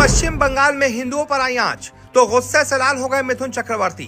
पश्चिम बंगाल में हिंदुओं पर आई आंच तो गुस्से से लाल हो गए मिथुन चक्रवर्ती।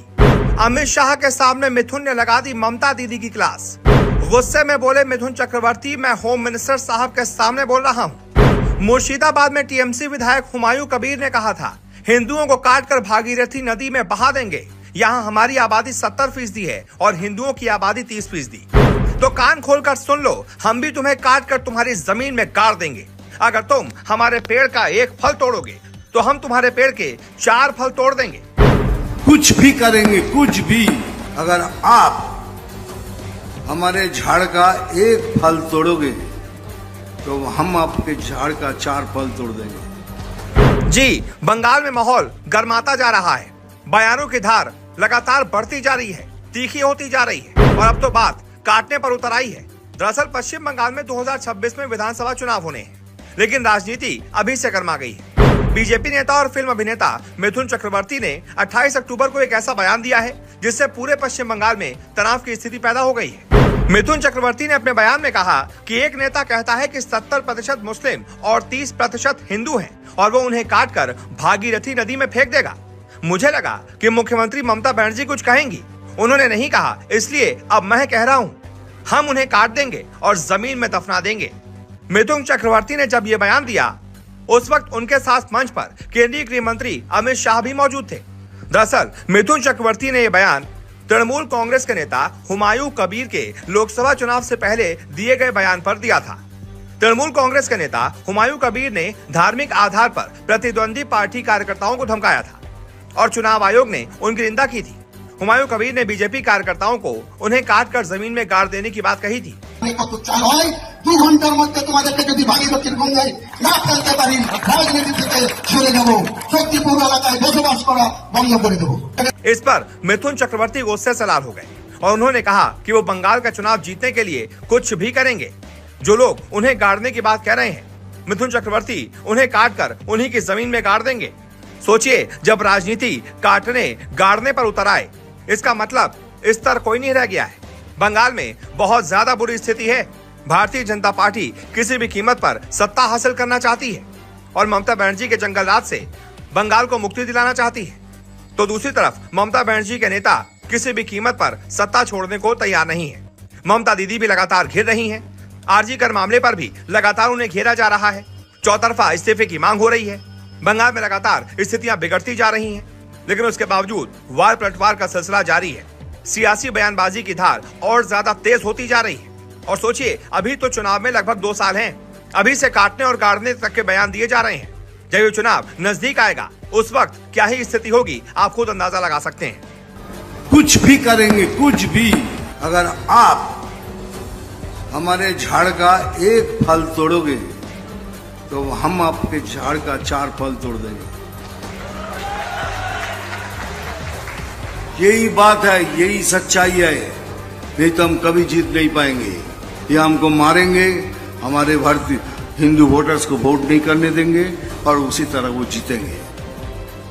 अमित शाह के सामने मिथुन ने लगा दी ममता दीदी की क्लास। गुस्से में बोले मिथुन चक्रवर्ती, मैं होम मिनिस्टर साहब के सामने बोल रहा हूँ। मुर्शिदाबाद में टीएमसी विधायक हुमायूं कबीर ने कहा था, हिंदुओं को काटकर भागीरथी नदी में बहा देंगे। यहाँ हमारी आबादी 70% है और हिंदुओं की आबादी 30%। तो कान खोलकर सुन लो, हम भी तुम्हें काटकर तुम्हारी जमीन में गाड़ देंगे। अगर तुम हमारे पेड़ का एक फल तोड़ोगे तो हम तुम्हारे पेड़ के 4 फल तोड़ देंगे। कुछ भी करेंगे, कुछ भी। अगर आप हमारे झाड़ का एक फल तोड़ोगे तो हम आपके झाड़ का 4 फल तोड़ देंगे। जी, बंगाल में माहौल गर्माता जा रहा है। बयानों की धार लगातार बढ़ती जा रही है, तीखी होती जा रही है और अब तो बात काटने पर उतर आई है। दरअसल पश्चिम बंगाल में 2026 में विधानसभा चुनाव होने हैं, लेकिन राजनीति अभी से गर्मा गई है। बीजेपी नेता और फिल्म अभिनेता मिथुन चक्रवर्ती ने 28 अक्टूबर को एक ऐसा बयान दिया है जिससे पूरे पश्चिम बंगाल में तनाव की स्थिति पैदा हो गई है। मिथुन चक्रवर्ती ने अपने बयान में कहा कि एक नेता कहता है कि 70% मुस्लिम और 30% हिंदू हैं और वो उन्हें काटकर भागीरथी नदी में फेंक देगा। मुझे लगा कि मुख्यमंत्री ममता बनर्जी कुछ कहेंगी, उन्होंने नहीं कहा, इसलिए अब मैं कह रहा हूँ, हम उन्हें काट देंगे और जमीन में दफना देंगे। मिथुन चक्रवर्ती ने जब ये बयान दिया उस वक्त उनके साथ मंच पर केंद्रीय गृह मंत्री अमित शाह भी मौजूद थे। दरअसल मिथुन चक्रवर्ती ने यह बयान तृणमूल कांग्रेस के नेता हुमायूं कबीर के लोकसभा चुनाव से पहले दिए गए बयान पर दिया था। तृणमूल कांग्रेस के नेता हुमायूं कबीर ने धार्मिक आधार पर प्रतिद्वंदी पार्टी कार्यकर्ताओं को धमकाया था और चुनाव आयोग ने उनकी निंदा की थी। हुमायूं कबीर ने बीजेपी कार्यकर्ताओं को उन्हें काटकर जमीन में गाड़ देने की बात कही थी। इस पर मिथुन चक्रवर्ती गुस्से से लाल हो गए और उन्होंने कहा कि वो बंगाल का चुनाव जीतने के लिए कुछ भी करेंगे। जो लोग उन्हें गाड़ने की बात कह रहे हैं, मिथुन चक्रवर्ती उन्हें काटकर उन्हीं की जमीन में गाड़ देंगे। सोचिए, जब राजनीति काटने गाड़ने पर उतर आए, इसका मतलब स्तर कोई नहीं रह गया है। बंगाल में बहुत ज्यादा बुरी स्थिति है। भारतीय जनता पार्टी किसी भी कीमत पर सत्ता हासिल करना चाहती है और ममता बनर्जी के जंगल राज से बंगाल को मुक्ति दिलाना चाहती है। तो दूसरी तरफ ममता बनर्जी के नेता किसी भी कीमत पर सत्ता छोड़ने को तैयार नहीं है। ममता दीदी भी लगातार घिर रही हैं। आरजी कर मामले पर भी लगातार उन्हें घेरा जा रहा है। चौतरफा इस्तीफे की मांग हो रही है। बंगाल में लगातार स्थितियां बिगड़ती जा रही हैं, लेकिन उसके बावजूद वार पलटवार का सिलसिला जारी है। सियासी बयानबाजी की धार और ज्यादा तेज होती जा रही है। और सोचिए, अभी तो चुनाव में लगभग 2 साल हैं। अभी से काटने और गाड़ने तक के बयान दिए जा रहे हैं। जब ये चुनाव नजदीक आएगा उस वक्त क्या ही स्थिति होगी, आप खुद अंदाजा लगा सकते हैं। कुछ भी करेंगे, कुछ भी। अगर आप हमारे झाड़ का एक फल तोड़ोगे तो हम आपके झाड़ का 4 फल तोड़ देंगे। यही बात है, यही सच्चाई है। नहीं तो हम कभी जीत नहीं पाएंगे। ये हमको मारेंगे, हमारे भारतीय हिंदू वोटर्स को वोट नहीं करने देंगे और उसी तरह वो जीतेंगे।